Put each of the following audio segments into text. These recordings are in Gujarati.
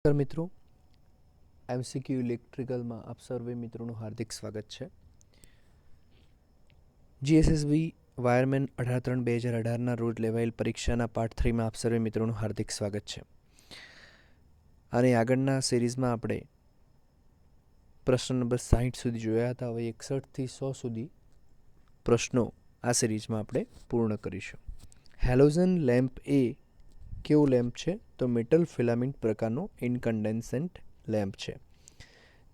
નમસ્કાર મિત્રો, એમસીક્યુ ઇલેક્ટ્રિકલમાં આપ સર્વે મિત્રોનું હાર્દિક સ્વાગત છે. જીએસએસબી વાયરમેન 18/3/2018ના રોજ લેવાયેલ પરીક્ષાના પાર્ટ 3માં આપ સર્વે મિત્રોનું હાર્દિક સ્વાગત છે. અને આગળના સિરીઝમાં આપણે પ્રશ્ન નંબર 60 સુધી જોયા હતા. હવે 61થી 100 સુધી પ્રશ્નો આ સિરીઝમાં આપણે પૂર્ણ કરીશું. હેલોજન લેમ્પ એ કેવો લેમ્પ છે? તો મેટલ ફિલામેન્ટ પ્રકારનો ઇન્કન્ડેન્સન્ટ લેમ્પ છે.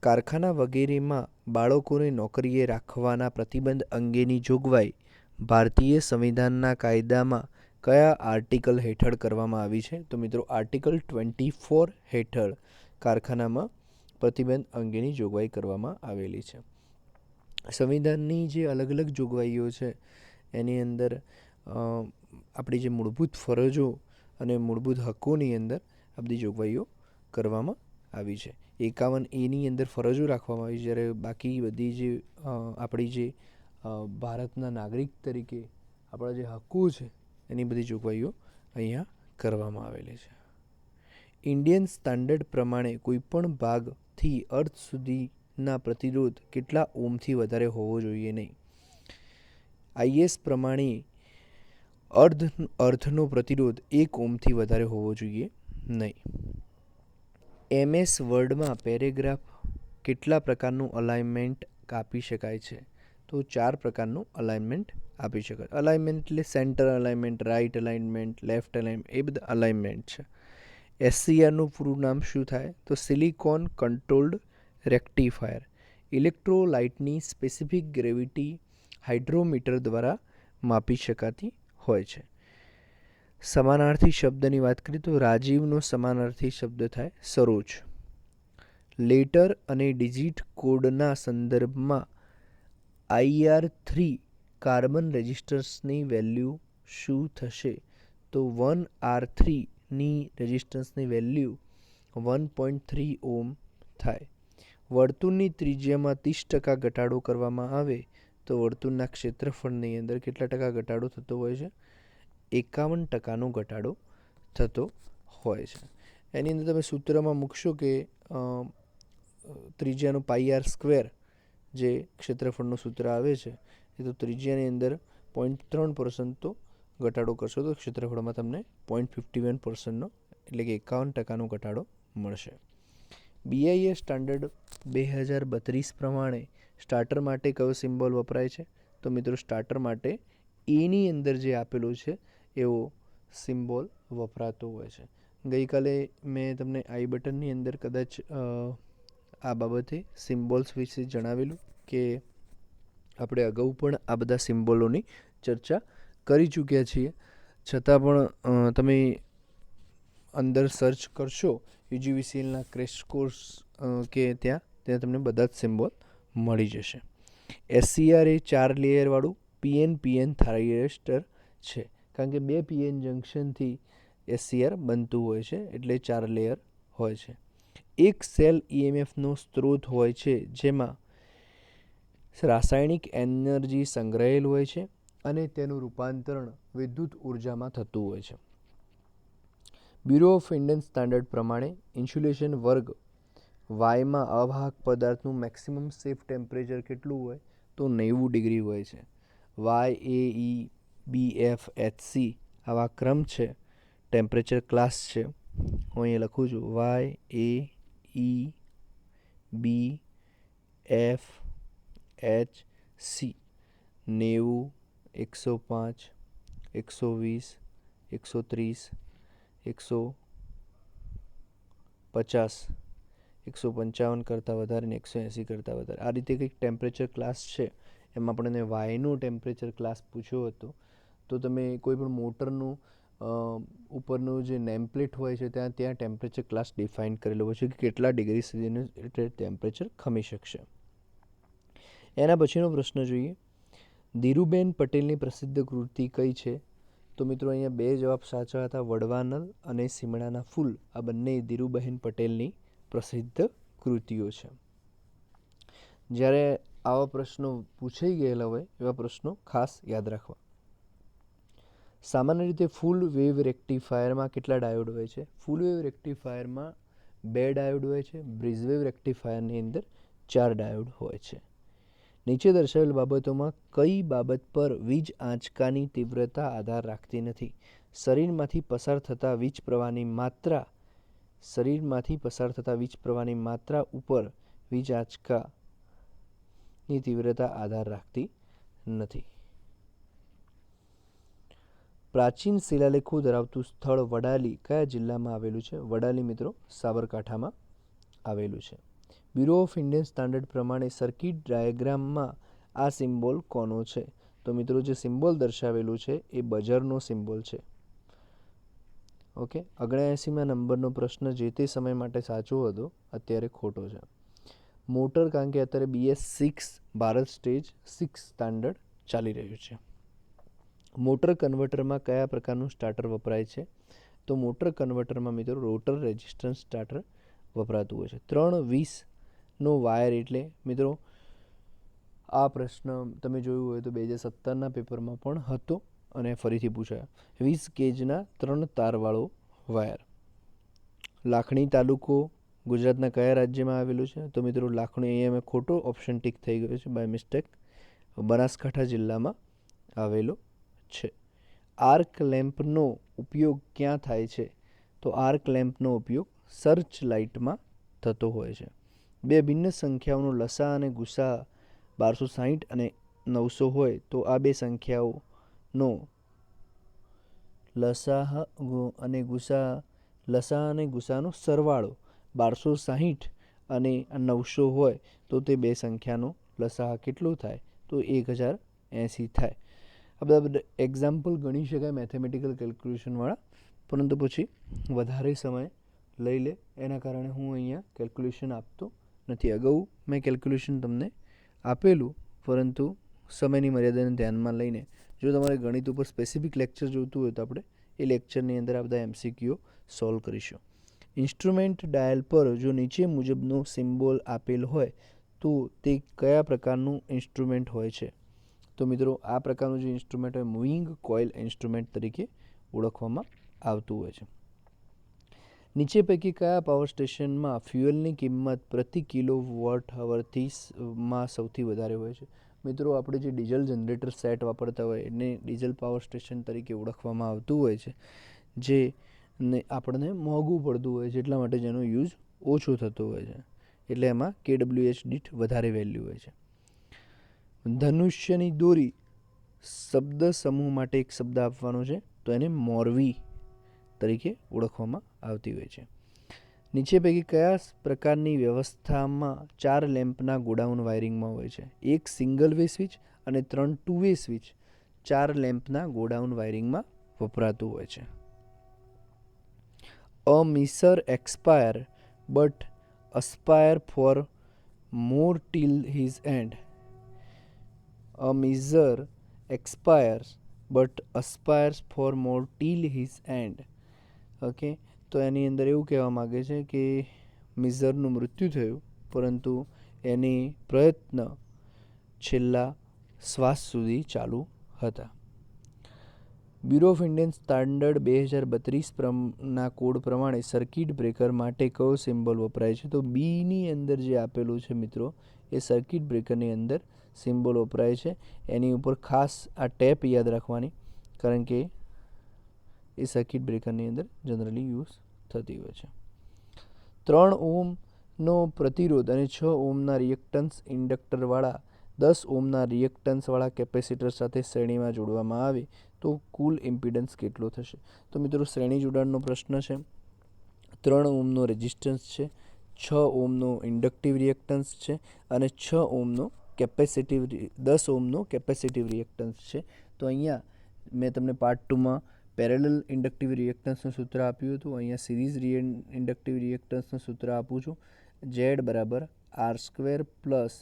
કારખાના વગેરેમાં બાળકોને નોકરીએ રાખવાના પ્રતિબંધ અંગેની જોગવાઈ ભારતીય સંવિધાનના કાયદામાં કયા આર્ટિકલ હેઠળ કરવામાં આવી છે? તો મિત્રો આર્ટિકલ 24 હેઠળ કારખાનામાં પ્રતિબંધ અંગેની જોગવાઈ કરવામાં આવેલી છે. સંવિધાનની જે અલગ અલગ જોગવાઈઓ છે એની અંદર આપણી જે મૂળભૂત ફરજો અને મૂળભૂત હકોની અંદર આ બધી જોગવાઈઓ કરવામાં આવી છે. 51A અંદર ફરજો રાખવામાં આવી, જ્યારે બાકી બધી જે આપણી જે ભારતના નાગરિક તરીકે આપણા જે હકો છે એની બધી જોગવાઈઓ અહીંયા કરવામાં આવેલી છે. ઇન્ડિયન સ્ટાન્ડર્ડ પ્રમાણે કોઈપણ ભાગથી અર્થ સુધીના પ્રતિરોધ કેટલા ઓમથી વધારે હોવો જોઈએ નહીં? IS પ્રમાણે અર્થનો પ્રતિરોધ 1 ઓમથી વધારે હોવો જોઈએ નહીં. MS વર્ડમાં પેરેગ્રાફ કેટલા પ્રકારનું અલાઇનમેન્ટ આપી શકાય છે? તો 4 પ્રકારનું અલાઇનમેન્ટ આપી શકાય. અલાઇનમેન્ટ એટલે centre alignment, right alignment, left alignment, એ બધા અલાઇનમેન્ટ છે. SCRનું પૂરું નામ શું થાય? તો સિલિકોન કંટ્રોલ્ડ રેક્ટિફાયર. ઇલેક્ટ્રોલાઇટની સ્પેસિફિક ગ્રેવિટી હાઇડ્રોમીટર દ્વારા માપી શકાતી હોય છે. સમાનાર્થી શબ્દની વાત કરીએ તો રાજીવનો સમાનાર્થી શબ્દ થાય સરોજ. લેટર અને ડિજિટ કોડના સંદર્ભમાં IR3 કાર્બન રેઝિસ્ટન્સની વેલ્યુ શું થશે? તો 1R3ની રેઝિસ્ટન્સની વેલ્યુ 1.3 ઓમ થાય. વર્તુળની ત્રિજ્યામાં 30% ઘટાડો કરવામાં આવે તો વર્તુળના ક્ષેત્રફળની અંદર કેટલા ટકા ઘટાડો થતો હોય છે? 51% ઘટાડો થતો હોય છે. એની અંદર તમે સૂત્રમાં મૂકશો કે ત્રિજ્યાનું πr² જે ક્ષેત્રફળનું સૂત્ર આવે છે એ તો ત્રિજ્યાની અંદર 0.3% તો ઘટાડો કરશો તો ક્ષેત્રફળમાં તમને 0.51%નો એટલે કે 51%નો ઘટાડો મળશે. BIS સ્ટાન્ડર્ડ 2032 પ્રમાણે સ્ટાર્ટર માટે કયો સિમ્બોલ વપરાય છે? તો મિત્રો સ્ટાર્ટર માટે એની અંદર જે આપેલું છે એવો સિમ્બોલ વપરાતો હોય છે. ગઈકાલે મેં તમને આઈ બટનની અંદર કદાચ આ બાબતે સિમ્બોલ્સ વિશે જણાવેલું કે આપણે અગાઉ પણ આ બધા સિમ્બોલોની ચર્ચા કરી ચૂક્યા છીએ. છતાં પણ તમે અંદર સર્ચ કરશો UGVCLના ક્રેશ કોર્સ કે ત્યાં તમને બધા જ સિમ્બોલ મળી જશે. SCR એ 4 લેયરવાળું PN થાઇરેસ્ટર છે, કારણ કે 2 PN જંક્શનથી SCR બનતું હોય છે એટલે 4 લેયર હોય છે. એક સેલ EMFનો સ્ત્રોત હોય છે જેમાં રાસાયણિક એનર્જી સંગ્રહેલ હોય છે અને તેનું રૂપાંતરણ વિદ્યુત ઉર્જામાં થતું હોય છે. બ્યુરો ઓફ ઇન્ડિયન સ્ટાન્ડર્ડ પ્રમાણે ઇન્સ્યુલેશન વર્ગ વાયમાં અવાહક પદાર્થનું મેક્સિમમ સેફ ટેમ્પરેચર કેટલું હોય? તો 90 ડિગ્રી હોય છે. YAEBFHC આવા ક્રમ છે, ટેમ્પરેચર ક્લાસ છે. હું અહીંયા લખું છું YAEBFHC 90, 105, 120, 130, 150, 155 કરતાં વધારે ને 180 કરતાં વધારે. આ રીતે કંઈક ટેમ્પરેચર ક્લાસ છે. એમાં આપણને વાયનો ટેમ્પરેચર ક્લાસ પૂછ્યો હતો તો તમે કોઈ પણ મોટરનું ઉપરનું જે નેમપ્લેટ હોય છે ત્યાં ટેમ્પરેચર ક્લાસ ડિફાઇન કરેલો હોય છે કે કેટલા ડિગ્રી સુધીનું ટેમ્પરેચર ખમી શકશે. એના પછીનો પ્રશ્ન જોઈએ. ધીરુબેન પટેલની પ્રસિદ્ધ કૃતિ કઈ છે? તો મિત્રો અહીંયા 2 જવાબ સાચા હતા. વડવાનલ અને સીમડાના ફૂલ આ બંને ધીરુબહેન પટેલની પ્રસિદ્ધ કૃતિઓ છે. જ્યારે આવા પ્રશ્નો પૂછાઈ ગયેલા હોય એવા પ્રશ્નો ખાસ યાદ રાખવા. સામાન્ય રીતે ફૂલ વેવ રેક્ટિફાયરમાં કેટલા ડાયોડ હોય છે? ફૂલ વેવ રેક્ટિફાયરમાં 2 ડાયોડ હોય છે. બ્રિજવેવ રેક્ટિફાયરની અંદર 4 ડાયોડ હોય છે. નીચે દર્શાવેલ બાબતોમાં કઈ બાબત પર વીજ આંચકાની તીવ્રતા આધાર રાખતી નથી? શરીરમાંથી પસાર થતા વીજ પ્રવાહની માત્રા ઉપર વીજ આંચકાની તીવ્રતા આધાર રાખતી નથી. પ્રાચીન શિલાલેખો ધરાવતું સ્થળ વડાલી કયા જિલ્લામાં આવેલું છે? વડાલી મિત્રો સાબરકાંઠામાં આવેલું છે. બ્યુરો ઓફ ઇન્ડિયન સ્ટાન્ડર્ડ પ્રમાણે સર્કિટ ડાયાગ્રામમાં આ સિમ્બોલ કોનો છે? તો મિત્રો જે સિમ્બોલ દર્શાવેલું છે એ બઝરનો સિમ્બોલ છે. ઓકે, 79મા નંબરનો પ્રશ્ન જે તે સમય માટે સાચો હતો, અત્યારે ખોટો છે. મોટર, કારણ કે અત્યારે BS6 ભારત સ્ટેજ 6 સ્ટાન્ડર્ડ ચાલી રહ્યું છે. મોટર કન્વર્ટરમાં કયા પ્રકારનું સ્ટાર્ટર વપરાય છે? તો મોટર કન્વર્ટરમાં મિત્રો રોટર રેઝિસ્ટન્સ સ્ટાર્ટર વપરાતું હોય છે. 320નો વાયર એટલે મિત્રો આ પ્રશ્ન તમે જોયું હોય તો 2017ના પેપરમાં પણ હતો અને ફરીથી પૂછાયો. 20 ગેજના 3 તારવાળો વાયર. લાખણી તાલુકો ગુજરાતના કયા રાજ્યમાં આવેલું છે? તો મિત્રો લાખણી, અહીંયા મેં ખોટો ઓપ્શન ટીક થઈ ગયો છે બાય મિસ્ટેક, બનાસકાંઠા જિલ્લામાં આવેલો છે. આર્ક લેમ્પનો ઉપયોગ ક્યાં થાય છે? તો આર્ક લેમ્પનો ઉપયોગ સર્ચ લાઇટમાં થતો હોય છે. બે ભિન્ન સંખ્યાઓનો લસા અને ગુસા 1260 અને 900 હોય તો આ બે સંખ્યાઓનો લસા અને ગુસાનો સરવાળો 1260 અને 900 હોય તો તે બે સંખ્યાનો લસા કેટલું થાય? તો 1080 થાય. આ બધા એક્ઝામ્પલ ગણી શકાય મેથેમેટિકલ કેલ્ક્યુલેશનવાળા, પરંતુ પછી વધારે સમય લઈ લે એના કારણે હું અહીંયા કેલ્ક્યુલેશન આપતો નથી. અગાઉ મેં કેલ્ક્યુલેશન તમને આપેલું, પરંતુ સમયની મર્યાદાને ધ્યાનમાં લઈને જો તમારે ગણિત ઉપર સ્પેસિફિક લેક્ચર જોઈતું હોય તો આપણે એ લેક્ચરની અંદર આ બધા MCQ સોલ્વ કરીશું. ઇન્સ્ટ્રુમેન્ટ ડાયલ પર જો નીચે મુજબનો સિમ્બોલ આપેલ હોય તો તે કયા પ્રકારનું ઇન્સ્ટ્રુમેન્ટ હોય છે? તો મિત્રો આ પ્રકારનું જે ઇન્સ્ટ્રુમેન્ટ હોય મૂવિંગ કોઇલ ઇન્સ્ટ્રુમેન્ટ તરીકે ઓળખવામાં આવતું હોય છે. નીચે પૈકી કયા પાવર સ્ટેશનમાં ફ્યુઅલની કિંમત પ્રતિ કિલોવોટ અવરથી માં સૌથી વધારે હોય છે? મિત્રો આપણે જે ડીઝલ જનરેટર સેટ વાપરતા હોય એને ડીઝલ પાવર સ્ટેશન તરીકે ઓળખવામાં આવતું હોય છે, જે આપણને મોંઘું પડતું હોય છે, એટલા માટે જેનો યુઝ ઓછો થતો હોય છે, એટલે એમાં kWh દીઠ વધારે વેલ્યુ હોય છે. ધનુષ્યની દોરી શબ્દ સમૂહ માટે એક શબ્દ આપવાનો છે, તો એને મોરવી તરીકે ઓળખવામાં આવતી હોય છે. નીચે પૈકી કયા પ્રકારની વ્યવસ્થામાં 4 લેમ્પના ગોડાઉન વાયરિંગમાં હોય છે? એક સિંગલ વે સ્વિચ અને 3 ટુ વે સ્વિચ 4 લેમ્પના ગોડાઉન વાયરિંગમાં વપરાતું હોય છે. A miser expire but aspire for more till his end. A measure expires but aspires for more till his end. Okay, તો એની અંદર એવું કહેવા માગે છે કે મિઝરનું મૃત્યુ થયું, પરંતુ એની પ્રયત્ન છેલ્લા શ્વાસ સુધી ચાલુ હતા. બ્યુરો ઓફ ઇન્ડિયન સ્ટાન્ડર્ડ 2032ના કોડ પ્રમાણે સર્કિટ બ્રેકર માટે કયો સિમ્બોલ વપરાય છે? તો બીની અંદર જે આપેલું છે મિત્રો એ સર્કિટ બ્રેકરની અંદર સિમ્બોલ વપરાય છે. એની ઉપર ખાસ આ ટેપ યાદ રાખવાની, કારણ કે એ સર્કિટ બ્રેકરની અંદર જનરલી યુઝ થતી હોય છે. 3 ઓહમનો પ્રતિરોધ અને 6 ઓહમના રિએક્ટન્સ ઇન્ડક્ટરવાળા 10 ઓહમના રિએક્ટન્સવાળા કેપેસિટર સાથે શ્રેણીમાં જોડવામાં આવે તો કુલ ઇમ્પિડન્સ કેટલો થશે? તો મિત્રો શ્રેણી જોડાણનો પ્રશ્ન છે. 3 ઓહમનો રેઝિસ્ટન્સ છે, 6 ઓહમનો ઇન્ડક્ટિવ રિએક્ટન્સ છે અને 6 ઓહમનો 10 ઓહમનો કેપેસિટિવ રિએક્ટન્સ છે. તો અહીંયા મેં તમને પાર્ટ 2માં પેરેલલ ઇન્ડક્ટિવ રિએક્ટન્સનું સૂત્ર આપ્યું હતું, અહીંયા સિરીઝ ઇન્ડક્ટિવ રિએક્ટન્સનું સૂત્ર આપું છું. Z બરાબર R² પ્લસ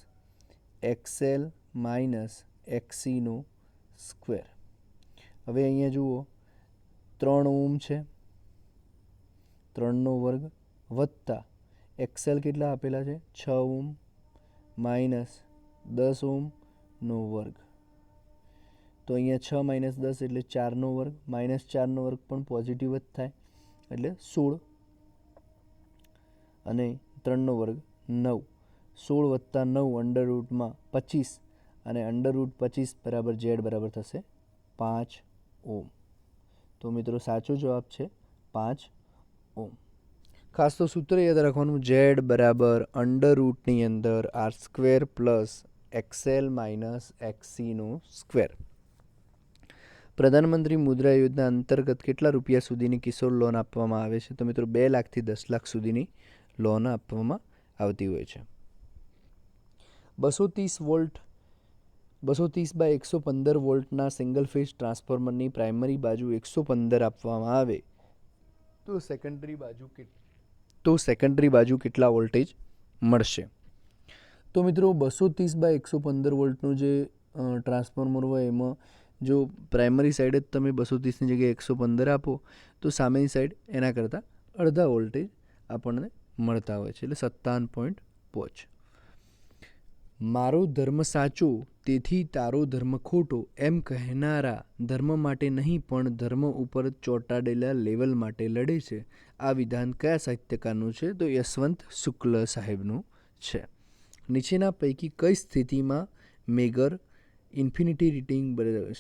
XL માઇનસ XCનો સ્ક્વેર. હવે અહીંયા જુઓ 3 ઓહમ છે, 3નો વર્ગ વત્તા XL કેટલા આપેલા છે? 6 ઓહમ માઇનસ 10 ઓહમનો વર્ગ. તો અહીંયા 6 માઇનસ 10 એટલે 4નો વર્ગ, માઇનસ 4નો વર્ગ પણ પોઝિટિવ જ થાય એટલે 16. અને 3 વર્ગ 9, 16 + 9 અંડર રૂટમાં 25 અને √25 બરાબર Z બરાબર થશે 5 ઓમ. તો મિત્રો સાચો જવાબ છે 5 ઓમ. ખાસ તો સૂત્ર યાદ રાખવાનું, Z બરાબર અંડર રૂટની અંદર R² + XL - XC². પ્રધાનમંત્રી મુદ્રા યોજના અંતર્ગત કેટલા રૂપિયા સુધીની કિશોર લોન આપવામાં આવે છે? તો મિત્રો 2 લાખથી 10 લાખ સુધીની લોન આપવામાં આવતી હોય છે. 230/115 વોલ્ટના સિંગલ ફેઝ ટ્રાન્સફોર્મરની પ્રાઇમરી બાજુ 115 આપવામાં આવે તો સેકન્ડરી બાજુ કેટલા વોલ્ટેજ મળશે? તો મિત્રો 230/115 વોલ્ટનું જે ટ્રાન્સફોર્મર હોય એમાં જો પ્રાઇમરી સાઈડ જ તમે 230ની જગ્યાએ 115 આપો તો સામેની સાઈડ એના કરતાં અડધા વોલ્ટેજ આપણને મળતા હોય છે, એટલે 57.5. મારો ધર્મ સાચો તેથી તારો ધર્મ ખોટો એમ કહેનારા ધર્મ માટે નહીં પણ ધર્મ ઉપર ચોંટાડેલા લેવલ માટે લડે છે. આ વિધાન કયા સાહિત્યકારનું છે? તો યશવંત શુક્લ સાહેબનું છે. નીચેના પૈકી કઈ સ્થિતિમાં મેગર ઇન્ફિનિટી રીડિંગ બરાબર?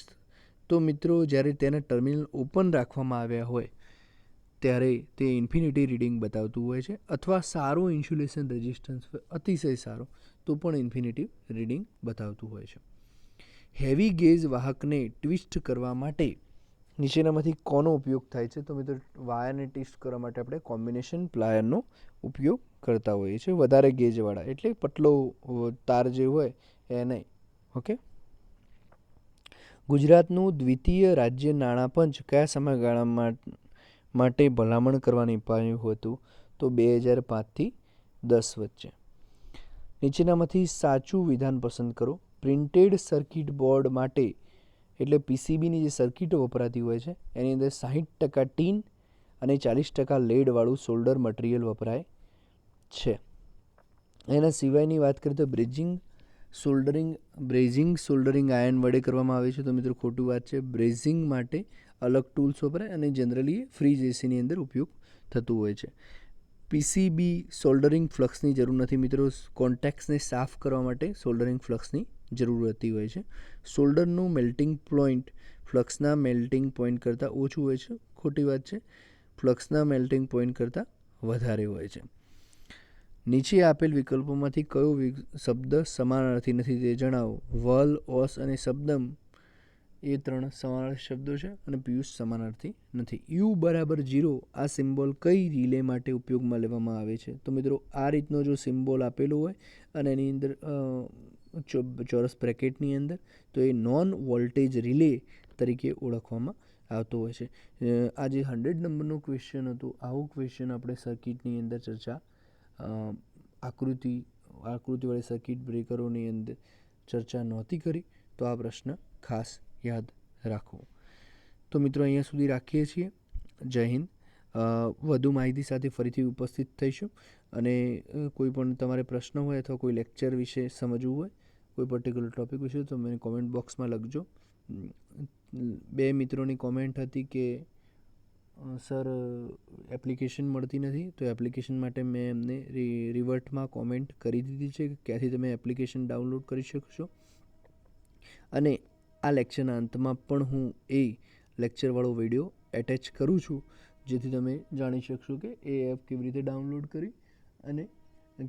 તો મિત્રો જ્યારે તેના ટર્મિનલ ઓપન રાખવામાં આવ્યા હોય ત્યારે તે ઇન્ફિનિટી રીડિંગ બતાવતું હોય છે, અથવા સારું ઇન્સ્યુલેશન રેઝિસ્ટન્સ અતિશય સારો તો પણ ઇન્ફિનિટી રીડિંગ બતાવતું હોય છે. હેવી ગેજ વાહકને ટ્વિસ્ટ કરવા માટે નીચેનામાંથી કોનો ઉપયોગ થાય છે? તો મિત્રો વાયરને ટ્વિસ્ટ કરવા માટે આપણે કોમ્બિનેશન પ્લાયરનો ઉપયોગ કરતા હોઈએ છીએ, વધારે ગેજવાળા, એટલે પતલો તાર જે હોય એ નહીં. ઓકે. ગુજરાતનું દ્વિતીય રાજ્ય નાણાં પંચ કયા સમયગાળા માટે ભલામણ કરવાની અપાયું હતું? તો 2005થી 10 વચ્ચે. નીચેનામાંથી સાચું વિધાન પસંદ કરો. પ્રિન્ટેડ સર્કિટ બોર્ડ માટે એટલે PCBની જે સર્કિટો વપરાતી હોય છે એની અંદર 60% ટીન અને 40% લેડવાળું સોલ્ડર મટીરિયલ વપરાય છે. એના સિવાયની વાત કરીએ તો બ્રેઝિંગ સોલ્ડરિંગ આયર્ન વડે કરવામાં આવે છે. તો મિત્રો ખોટું વાત છે. બ્રેઝિંગ માટે અલગ ટૂલ્સ વપરાય અને જનરલી ફ્રીજ એસીની અંદર ઉપયોગ થતું હોય છે. PCB સોલ્ડરિંગ ફ્લક્સની જરૂર નથી મિત્રો. કોન્ટેક્ટ્સને સાફ કરવા માટે સોલ્ડરિંગ ફ્લક્સની જરૂર રહેતી હોય છે. સોલ્ડરનું મેલ્ટિંગ પોઈન્ટ ફ્લક્સના મેલ્ટિંગ પોઈન્ટ કરતાં ઓછું હોય છે. ખોટી વાત છે. ફ્લક્સના મેલ્ટિંગ પોઈન્ટ કરતાં વધારે હોય છે. નીચે આપેલ વિકલ્પોમાંથી કયો શબ્દ સમાનાર્થી નથી તે જણાવો. વલ, ઓસ અને શબ્દમ એ 3 સમાનાર્થી શબ્દો છે અને પિયુષ સમાનાર્થી નથી. U બરાબર 0 આ સિમ્બોલ કઈ રિલે માટે ઉપયોગમાં લેવામાં આવે છે? તો મિત્રો આ રીતનો જો સિમ્બોલ આપેલો હોય અને એની અંદર ચોરસ બ્રેકેટની અંદર તો એ નોન વોલ્ટેજ રિલે તરીકે ઓળખવામાં આવતો હોય છે. આ જે 100 નંબરનું ક્વેશ્ચન હતું, આવું ક્વેશ્ચન આપણે સર્કિટની અંદર ચર્ચા આકૃતિવાળી સર્કિટ બ્રેકરોની અંદર ચર્ચા નહોતી કરી, તો આ પ્રશ્ન ખાસ યાદ રાખવો. તો મિત્રો અહીંયા સુધી રાખીએ છીએ. જય હિન્દ. વધુ માહિતી સાથે ફરીથી ઉપસ્થિત થઈશું અને કોઈ પણ તમારે પ્રશ્ન હોય અથવા કોઈ લેક્ચર વિશે સમજવું હોય, કોઈ પર્ટિક્યુલર ટૉપિક વિશે, તો મને કોમેન્ટ બોક્સમાં લખજો. 2 મિત્રોની કોમેન્ટ હતી કે સર એપ્લિકેશન મળતી નથી, તો એપ્લિકેશન માટે મેં એમને રિવર્ટમાં કોમેન્ટ કરી દીધી છે કે ક્યાંથી તમે એપ્લિકેશન ડાઉનલોડ કરી શકશો. અને આ લેક્ચરના અંતમાં પણ હું એ લેક્ચરવાળો વિડીયો એટેચ કરું છું, જેથી તમે જાણી શકશો કે એ એપ કેવી રીતે ડાઉનલોડ કરી અને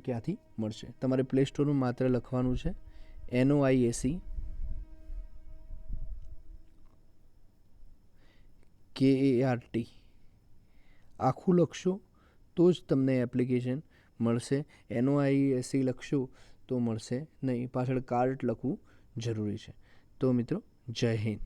ક્યાંથી મળશે. તમારે પ્લે સ્ટોરમાં માત્ર લખવાનું છે NOIAC KART આખું લખશો તો જ તમને એપ્લિકેશન મળશે. NOIAC લખશો તો મળશે નહીં, પાછળ કાર્ટ લખવું જરૂરી છે. તો મિત્રો જય હિન્દ.